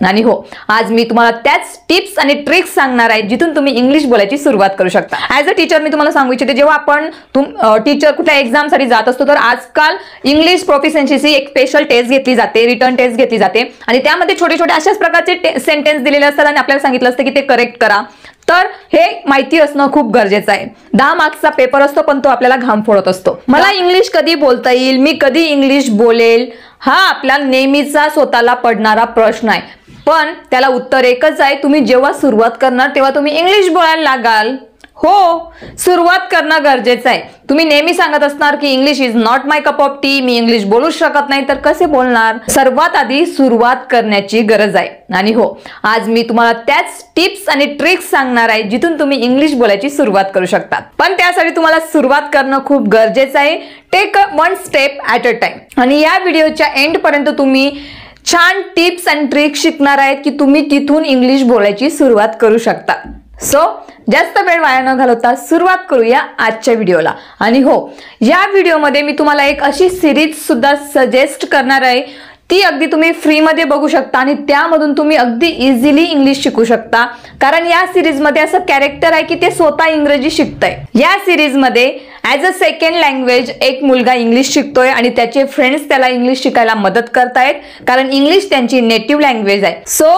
आणि हो, आज मी तुम्हाला त्याच टिप्स आणि ट्रिक्स सांगणार आहे जिथून तुम्ही इंग्लिश बोलायची सुरुवात करू शकता. ॲज अ टीचर मी तुम्हाला सांगू इच्छिते, जेव्हा आपण टीचर कुठल्या एक्झाम साठी जात असतो तर आजकाल इंग्लिश प्रोफिशियन्सीची एक स्पेशल टेस्ट घेतली जाते, रिटर्न टेस्ट घेतली जाते आणि त्यामध्ये छोटे छोटे अशाच प्रकारचे सेंटेन्स दिलेले असतात आणि आपल्याला सांगितलं असतं की ते करेक्ट करा. तर हे माहिती असणं खूप गरजेचं आहे. 10 मार्क्सचा पेपर असतो पण तो आपल्याला घाम फोडत असतो. मला इंग्लिश कधी बोलता येईल, मी कधी इंग्लिश बोलेल, हा आपला नेहमीचा स्वतःला पडणारा प्रश्न आहे. पण त्याला उत्तर एकच आहे, तुम्ही जेव्हा सुरुवात करणार तेव्हा तुम्ही इंग्लिश बोलायला लागाल. हो, सुरुवात करणं गरजेचं आहे. तुम्ही नेहमी सांगत असणार की English is not my cup of T, me English बोलू शकत नाही, तर कसे बोलणार? सर्वात आधी सुरुवात करण्याची गरज आहे. आणि हो, आज मी तुम्हाला त्याच टिप्स आणि ट्रिक्स सांगणार आहे जिथून तुम्ही इंग्लिश बोलायची सुरुवात करू शकता. पण त्यासाठी तुम्हाला सुरुवात करणं खूप गरजेचं आहे. Take one step at a time. आणि या व्हिडिओच्या एंड पर्यंत तुम्ही छान टिप्स आणि ट्रिक्स शिकणार आहेत की तुम्ही तिथून इंग्लिश बोलायची सुरुवात करू शकता. सो जास्त वेळ वाया न घालवता सुरुवात करूया आजच्या व्हिडिओला. आणि हो, या व्हिडिओमध्ये मी तुम्हाला एक अशी सिरीज सुद्धा सजेस्ट करणार आहे, ती अगदी तुम्ही फ्री मध्ये बघू शकता आणि त्यामधून तुम्ही अगदी इझिली इंग्लिश शिकू शकता. कारण या सिरीज मध्ये असं कॅरेक्टर आहे की ते स्वतः इंग्रजी शिकतंय. या सिरीज मध्ये ॲज अ सेकंड लँग्वेज एक मुलगा इंग्लिश शिकतोय आणि त्याचे फ्रेंड्स त्याला इंग्लिश शिकायला मदत करतायत, कारण इंग्लिश त्यांची नेटिव्ह लँग्वेज आहे. सो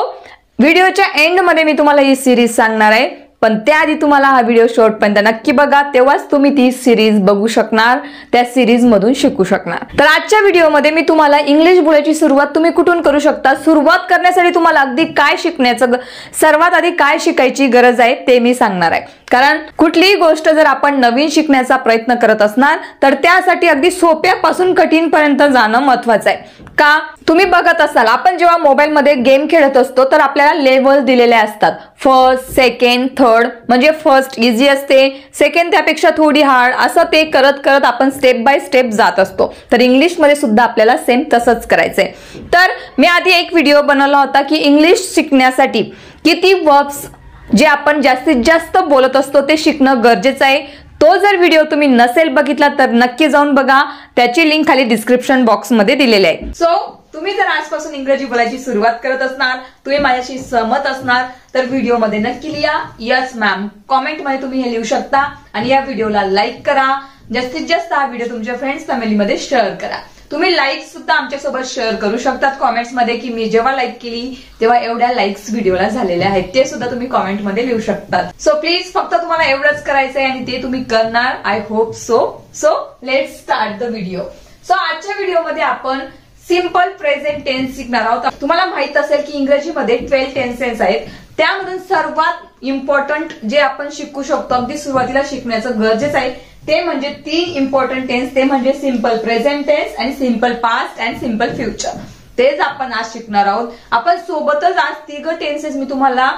व्हिडिओच्या एंड मध्ये मी तुम्हाला ही सिरीज सांगणार आहे, पण त्याआधी तुम्हाला हा व्हिडिओ शेवटपर्यंत नक्की बघा, तेव्हाच तुम्ही ती सिरीज बघू शकणार, त्या सिरीज मधून शिकू शकणार. तर आजच्या व्हिडिओमध्ये मी तुम्हाला इंग्लिश बोलायची सुरुवात तुम्ही कुठून करू शकता, सुरुवात करण्यासाठी तुम्हाला अगदी काय शिकण्याचं, सर्वात आधी काय शिकायची गरज आहे ते मी सांगणार आहे. कारण कुठलीही गोष्ट जर आपण नवीन शिकण्याचा प्रयत्न करत असणार तर त्यासाठी अगदी सोप्यापासून कठीण पर्यंत जाणं महत्वाचं आहे. का? तुम्ही बघत असाल, आपण जेव्हा मोबाईल मध्ये गेम खेळत असतो तर आपल्याला लेवल दिलेले असतात. First, second, third. म्हणजे फर्स्ट इझी असते, सेकंड त्यापेक्षा थोडी हार्ड, असं ते करत करत आपण स्टेप बाय स्टेप जात असतो. तर इंग्लिश मध्ये सुद्धा आपल्याला सेम तसंच करायचंय. तर मी आधी एक व्हिडिओ बनवला होता की इंग्लिश शिकण्यासाठी किती वर्ब्स जे आपण जास्तीत जास्त बोलत असतो ते शिकणं गरजेचं आहे. तो जर व्हिडिओ तुम्ही नसेल बघितला तर नक्की जाऊन बघा, त्याची लिंक खाली डिस्क्रिप्शन बॉक्स मध्ये दिलेली आहे. सो तुम्ही जर आजपासून इंग्रजी बोलायची सुरुवात करत असणार, तुम्ही माझ्याशी सहमत असणार, तर व्हिडिओ मध्ये नक्की लिहा यस मॅम. कॉमेंट मध्ये तुम्ही हे लिहू शकता आणि या व्हिडिओला लाईक करा. जास्तीत जास्त हा व्हिडिओ तुमच्या फ्रेंड्स फॅमिलीमध्ये शेअर करा. तुम्ही लाईक सुद्धा आमच्यासोबत शेअर करू शकतात कॉमेंट्स मध्ये की मी जेव्हा लाईक केली तेव्हा एवढ्या लाईक्स व्हिडिओला झालेल्या आहेत, ते सुद्धा तुम्ही कॉमेंट मध्ये लिहू शकतात. सो प्लीज फक्त तुम्हाला एवढंच करायचंय आणि ते तुम्ही करणार, I hope so. So let's start the video. So आजच्या व्हिडिओमध्ये आपण सिंपल प्रेझेंट टेन्स शिकणार आहोत. तुम्हाला माहित असेल की इंग्रजीमध्ये 12 टेन्सेस आहेत, त्यामधून सर्वात इम्पॉर्टंट जे आपण शिकू शकतो, अगदी सुरुवातीला शिकण्याचं गरजेचं आहे, ते म्हणजे 3 इम्पॉर्टंट टेन्स. ते म्हणजे सिंपल प्रेझेंट टेन्स आणि simple past and simple future. तेच आपण आज शिकणार आहोत. आपण सोबतच आज 3 टेन्सेस मी तुम्हाला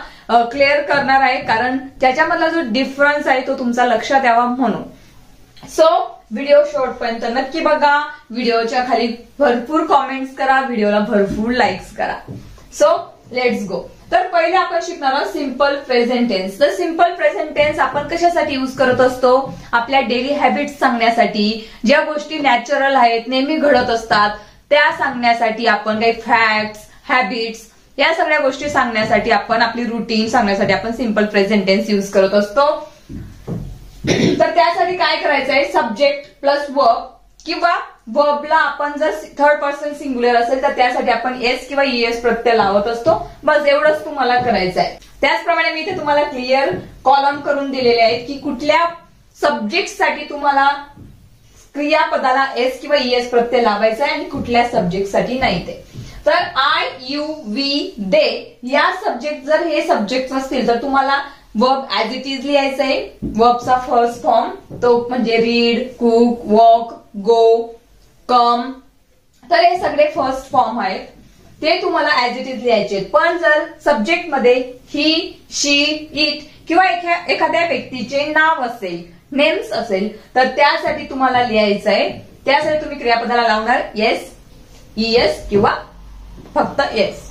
क्लिअर करणार आहे, कारण त्याच्यामधला जो डिफरन्स आहे तो तुमचा लक्षात यावा म्हणून. सो व्हिडिओ शेवटपर्यंत नक्की बघा, व्हिडिओच्या खाली भरपूर कॉमेंट्स करा, व्हिडिओला भरपूर लाईक्स करा. So let's go. तर पहिले आपण शिकणार आहोत सिंपल प्रेझेंट टेन्स. तर सिंपल प्रेझेंट टेन्स आपण कशासाठी यूज करत असतो? आपल्या डेली हॅबिट्स सांगण्यासाठी, ज्या गोष्टी नॅचरल आहेत, नेहमी घडत असतात, त्या सांगण्यासाठी आपण काही फॅक्ट्स, हॅबिट्स, या सगळ्या गोष्टी सांगण्यासाठी आपण, आपली रुटीन सांगण्यासाठी आपण सिंपल प्रेझेंट टेन्स यूज करत असतो. तर त्यासाठी काय करायचं आहे, सब्जेक्ट प्लस वर्ब किंवा वर्बला आपण जर थर्ड पर्सन सिंग्युलर असेल तर त्यासाठी आपण एस किंवा ईएस प्रत्यय लावत असतो. बस एवढंच तुम्हाला करायचं आहे. त्याचप्रमाणे मी इथे तुम्हाला क्लिअर कॉलम करून दिलेले आहेत की कुठल्या सब्जेक्ट साठी तुम्हाला क्रियापदाला एस किंवा ईएस प्रत्यय लावायचा आहे आणि कुठल्या सब्जेक्ट साठी नाही ते. तर आय, यू, वी, दे या सब्जेक्ट, जर हे सब्जेक्ट असतील तर तुम्हाला वर्ब ऍज इट इज लिहायचं आहे. वर्बचा फर्स्ट फॉर्म तो म्हणजे रीड, कुक, वॉक, गो, कम. तर हे सगळे फर्स्ट फॉर्म आहेत, ते तुम्हाला ऍज इट इज लिहायचे. पण जर सब्जेक्ट मध्ये ही, शी, इट किंवा एखाद्या व्यक्तीचे नाव असेल, नेम्स असेल, तर त्यासाठी तुम्हाला लिहायचं आहे. त्यासाठी तुम्ही क्रियापदाला लावणार एस, ईएस किंवा फक्त एस.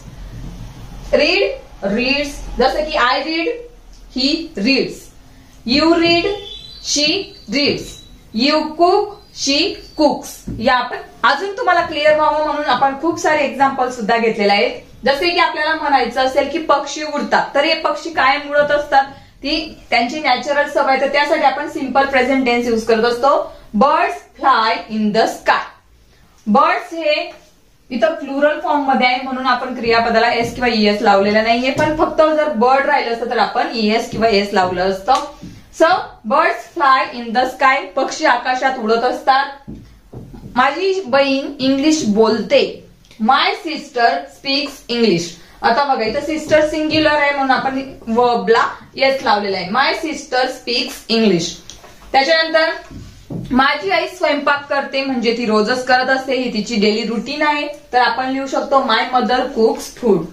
रीड, रीड्स, जसं की I read, he reads. You read, she reads. You cook, she cooks. या आपण अजून तुम्हाला क्लिअर व्हावं म्हणून आपण खूप सारे एक्झाम्पल सुद्धा घेतलेले आहेत. जसे की आपल्याला म्हणायचं असेल की पक्षी उडतात, तर हे पक्षी कायम उडत असतात, ती त्यांची नॅचरल सवय, तर त्यासाठी आपण सिंपल प्रेझेंट टेन्स यूज करत असतो. Birds fly in the sky. Birds हे इथं प्लुरल फॉर्म मध्ये आहे म्हणून आपण क्रियापदाला एस किंवा ईएस लावलेला नाहीये, पण फक्त जर बर्ड राहिलं असतं तर आपण ईएस किंवा एस लावलं असतं. So birds fly in the sky, पक्षी आकाशात उडत असतात. माझी बहीण इंग्लिश बोलते. माय सिस्टर स्पीक्स इंग्लिश. आता बघा इथं सिस्टर सिंग्युलर आहे म्हणून आपण वर्बला एस लावलेला आहे. माय सिस्टर स्पीक्स इंग्लिश. त्याच्यानंतर माझी आई स्वयंपाक करते, म्हणजे ती रोजच करत असते, ही तिची डेली रुटीन आहे, तर आपण लिहू शकतो माय मदर कुक्स फूड.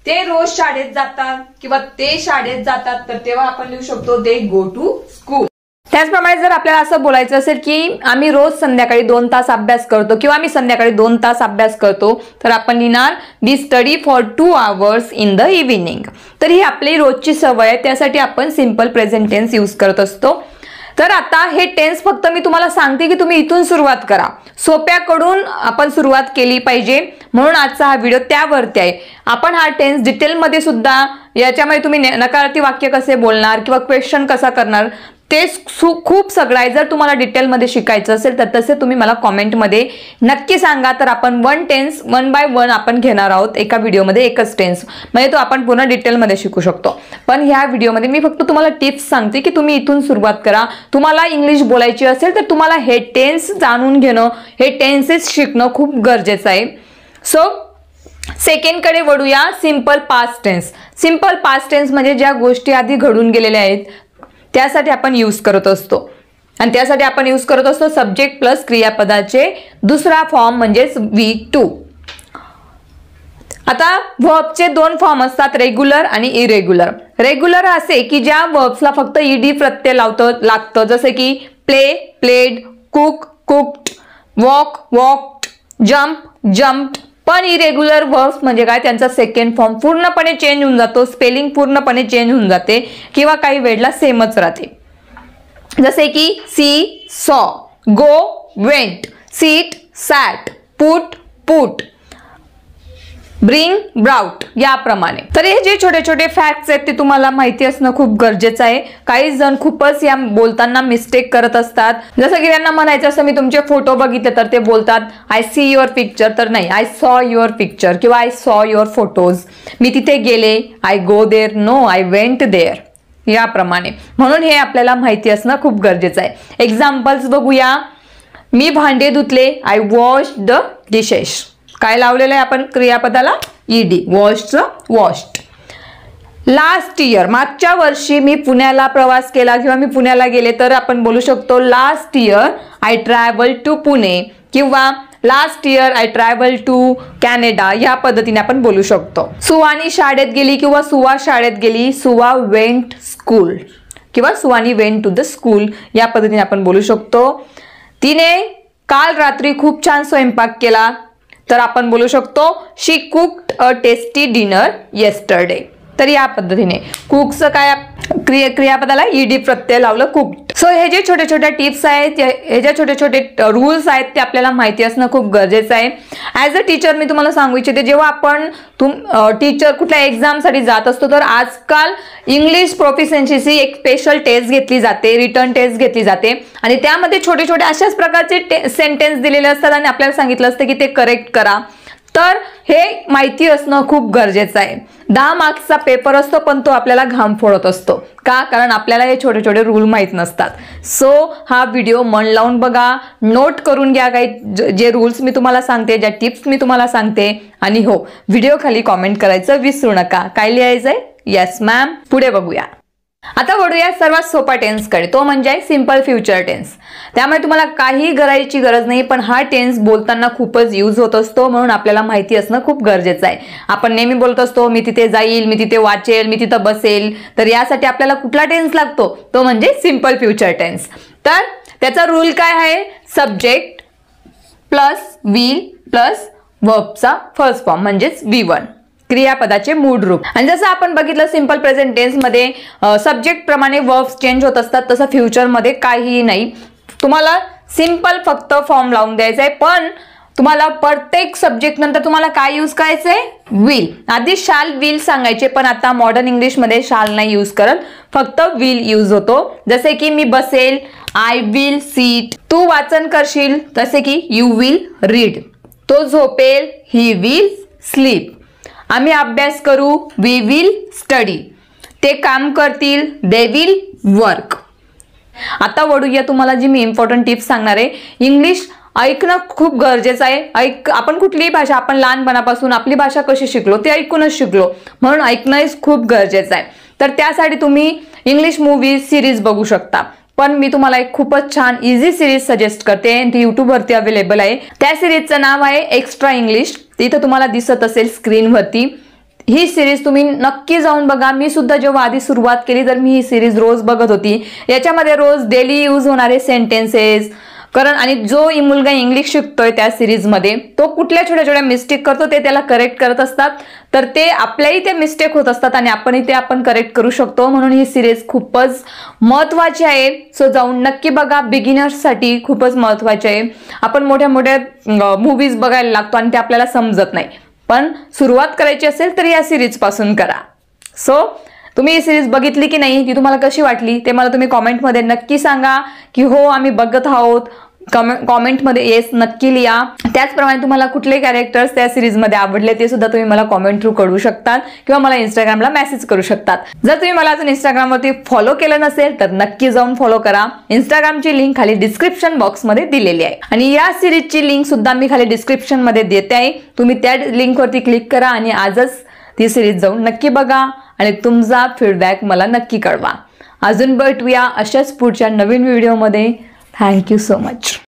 ते रोज शाळेत जातात किंवा ते शाळेत जातात, तर तेव्हा आपण लिहू शकतो दे गो टू स्कूल. त्याचप्रमाणे जर आपल्याला असं बोलायचं असेल की आम्ही रोज संध्याकाळी 2 तास अभ्यास करतो किंवा आम्ही संध्याकाळी 2 तास अभ्यास करतो, तर आपण लिहिणार we study for 2 hours in the evening. तर ही आपली रोजची सवय आहे, त्यासाठी आपण सिंपल प्रेझेंट टेन्स यूज करत असतो. तर आता हे टेन्स फक्त मी तुम्हाला सांगते की तुम्ही इथून सुरुवात करा. सोप्याकडून आपण सुरुवात केली पाहिजे, म्हणून आजचा हा व्हिडिओ त्यावरती आहे. आपण हा टेन्स डिटेलमध्ये सुद्धा, याच्यामध्ये तुम्ही नकारार्थी वाक्य कसे बोलणार किंवा क्वेश्चन कसा करणार ते खूप सगळं आहे. जर तुम्हाला डिटेलमध्ये शिकायचं असेल तर तसे तुम्ही मला कॉमेंटमध्ये नक्की सांगा. तर आपण 1 टेन्स 1 by 1 आपण घेणार आहोत एका व्हिडिओमध्ये, एकच टेन्स, म्हणजे तो आपण पूर्ण डिटेलमध्ये शिकू शकतो. पण ह्या व्हिडिओमध्ये मी फक्त तुम्हाला टिप्स सांगते की तुम्ही इथून सुरुवात करा. तुम्हाला इंग्लिश बोलायची असेल तर तुम्हाला हे टेन्स जाणून घेणं, हे टेन्सेस शिकणं खूप गरजेचं आहे. सो सेकंड कडे वळूया. Simple past tense. Simple past tense म्हणजे ज्या गोष्टी आधी घडून गेलेल्या आहेत त्यासाठी आपण यूज करत असतो, आणि त्यासाठी आपण यूज करत असतो सब्जेक्ट प्लस क्रियापदाचे दुसरा फॉर्म म्हणजेच V2. आता वर्बचे 2 फॉर्म असतात, रेग्युलर आणि इरेग्युलर. रेग्युलर असे की ज्या वर्ब्सला फक्त ईडी प्रत्यय लागतं, जसे की play played, cook cooked, walk walked, jump jumped. पण इरेग्युलर वर्ब्स म्हणजे काय, त्यांचा सेकंड फॉर्म पूर्णपणे चेंज होऊन जातो, स्पेलिंग पूर्णपणे चेंज होऊन जाते किंवा काही वेळेला सेमच राहते. जसे की सी सॉ, गो वेंट, सीट सॅट, पुट पुट, ब्रिंग ब्राउट, याप्रमाणे. तर हे जे छोटे छोटे फॅक्ट्स आहेत ते तुम्हाला माहिती असणं खूप गरजेचं आहे. काही जण खूपच या बोलताना मिस्टेक करत असतात. जसं की त्यांना म्हणायचं असं मी तुमचे फोटो बघितले तर ते बोलतात आय सी युअर पिक्चर, तर नाही, आय सॉ युअर पिक्चर किंवा आय सॉ युअर फोटोज. मी तिथे गेले, I go there, no I went there, याप्रमाणे. म्हणून हे आपल्याला माहिती असणं खूप गरजेचं आहे. एक्झाम्पल्स बघूया. मी भांडे धुतले, आय वॉश्ड द डिशेस. काय लावलेलं आहे आपण क्रियापदाला, ED, washed washed. Last year, मागच्या वर्षी मी पुण्याला प्रवास केला किंवा मी पुण्याला गेले, तर आपण बोलू शकतो last year I travel to Pune किंवा last year I travel to Canada, या पद्धतीने आपण बोलू शकतो. सुवानी शाळेत गेली किंवा सुवा शाळेत गेली, सुवा वेंट स्कूल किंवा सुवानी वेंट टू द स्कूल, या पद्धतीने आपण बोलू शकतो. तिने काल रात्री खूप छान स्वयंपाक केला, तर आपण बोलू शकतो शी कुक्ड अ टेस्टी डिनर येस्टरडे. तर या पद्धतीने कुकचं काय क्रियापदाला ईडी प्रत्यय लावलं, कुक्ड. सो हे जे छोटे छोटे टिप्स आहेत, हे जे छोटे छोटे रूल्स आहेत ते आपल्याला माहिती असणं खूप गरजेचं आहे. ॲज अ टीचर मी तुम्हाला सांगू इच्छिते, जेव्हा आपण टीचर कुठल्या एक्झामसाठी जात असतो तर आजकाल इंग्लिश प्रोफिशियन्सीची एक स्पेशल टेस्ट घेतली जाते, रिटर्न टेस्ट घेतली जाते, आणि त्यामध्ये छोटे छोटे अशाच प्रकारचे सेंटेन्स दिलेले असतात आणि आपल्याला सांगितलं असतं की ते करेक्ट करा. तर हे माहिती असणं खूप गरजेचं आहे. 10 मार्क्सचा पेपर असतो पण तो आपल्याला घाम फोडत असतो. का? कारण आपल्याला हे छोटे छोटे रूल माहीत नसतात. सो हा व्हिडिओ मन लावून बघा, नोट करून घ्या काही जे रूल्स मी तुम्हाला सांगते, ज्या टिप्स मी तुम्हाला सांगते, आणि हो, व्हिडिओ खाली कॉमेंट करायचं विसरू नका. काय लिहायचंय? Yes ma'am. पुढे बघूया. आता वळूया सर्वात सोपा टेन्स कडे, तो म्हणजे सिंपल फ्युचर टेन्स. त्यामुळे तुम्हाला काही करायची गरज नाही, पण हा टेन्स बोलताना खूपच यूज होत असतो, म्हणून आपल्याला माहिती असणं खूप गरजेचं आहे. आपण नेहमी बोलत असतो मी तिथे जाईल, मी तिथे वाचेल, मी तिथं बसेल, तर यासाठी आपल्याला कुठला टेन्स लागतो, तो म्हणजे सिंपल फ्युचर टेन्स. तर त्याचा रूल काय आहे, सब्जेक्ट प्लस विल प्लस वर्बचा फर्स्ट फॉर्म म्हणजेच V1, क्रियापदाचे मूळ रूप. आणि जसं आपण बघितलं सिंपल प्रेझेंट टेन्स मध्ये सब्जेक्ट प्रमाणे वर्ब्स चेंज होत असतात, तसं फ्युचर मध्ये काहीही नाही. तुम्हाला सिंपल फक्त फॉर्म लावून द्यायचा आहे, पण तुम्हाला प्रत्येक सब्जेक्ट नंतर तुम्हाला काय यूज करायचंय? विल. आधी शाल विल सांगायचे, पण आता मॉडर्न इंग्लिश मध्ये शाल नाही यूज करत, फक्त विल यूज होतो. जसे की मी बसेल, आय विल सीट. तू वाचन करशील, जसे की यू विल रीड. तो झोपेल, ही विल स्लीप. आम्ही अभ्यास करू, वी विल स्टडी. ते काम करतील, दे विल वर्क. आता वळूया तुम्हाला जी मी इम्पॉर्टंट टिप्स सांगणार आहे. इंग्लिश ऐकणं खूप गरजेचं आहे. आपण कुठलीही भाषा, आपण लहानपणापासून आपली भाषा कशी शिकलो ते ऐकूनच शिकलो, म्हणून ऐकणं खूप गरजेचं आहे. तर त्यासाठी तुम्ही इंग्लिश मूवी सिरीज बघू शकता. पण मी तुम्हाला एक खूपच छान इझी सिरीज सजेस्ट करते, ती युट्यूबवरती अवेलेबल आहे. त्या सिरीजचं नाव आहे एक्स्ट्रा इंग्लिश. इथं तुम्हाला दिसत असेल स्क्रीनवरती. ही सिरीज तुम्ही नक्की जाऊन बघा. मी सुद्धा जेव्हा आधी सुरुवात केली तर मी ही सिरीज रोज बघत होती. याच्यामध्ये रोज डेली यूज होणारे सेंटेन्सेस, कारण आणि जो मुलगा इंग्लिश शिकतोय त्या सिरीजमध्ये तो कुठल्या छोट्या छोट्या मिस्टेक करतो ते त्याला करेक्ट करत असतात. तर ते आपल्याही ते मिस्टेक होत असतात आणि आपण करेक्ट करू शकतो. म्हणून ही सिरीज खूपच महत्वाची आहे. सो जाऊन नक्की बघा. बिगिनर्ससाठी खूपच महत्वाची आहे. आपण मोठ्या मोठ्या मूवीज बघायला लागतो आणि ते आपल्याला समजत नाही, पण सुरुवात करायची असेल तर या सिरीज पासून करा. सो तुम्ही ही सिरीज बघितली की नाही, ती तुम्हाला कशी वाटली ते मला तुम्ही कॉमेंटमध्ये नक्की सांगा. की हो आम्ही बघत आहोत, कॉमेंटमध्ये येस नक्की लिहा. त्याचप्रमाणे तुम्हाला कुठले कॅरेक्टर्स त्या सिरीजमध्ये आवडले ते सुद्धा तुम्ही मला कॉमेंट थ्रू करू शकतात किंवा मला इंस्टाग्रामला मेसेज करू शकतात. जर तुम्ही मला अजून इंस्टाग्रामवरती फॉलो केलं नसेल तर नक्की जाऊन फॉलो करा. इंस्टाग्रामची लिंक खाली डिस्क्रिप्शन बॉक्समध्ये दिलेली आहे आणि या सिरीजची लिंक सुद्धा मी खाली डिस्क्रिप्शनमध्ये देते आहे. तुम्ही त्या लिंकवरती क्लिक करा आणि आजच ती सिरीज जाऊन नक्की बघा आणि तुमचा फीडबॅक मला नक्की कळवा. अजून भेटूया अशाच पुढच्या नवीन व्हिडिओमध्ये. Thank you so much.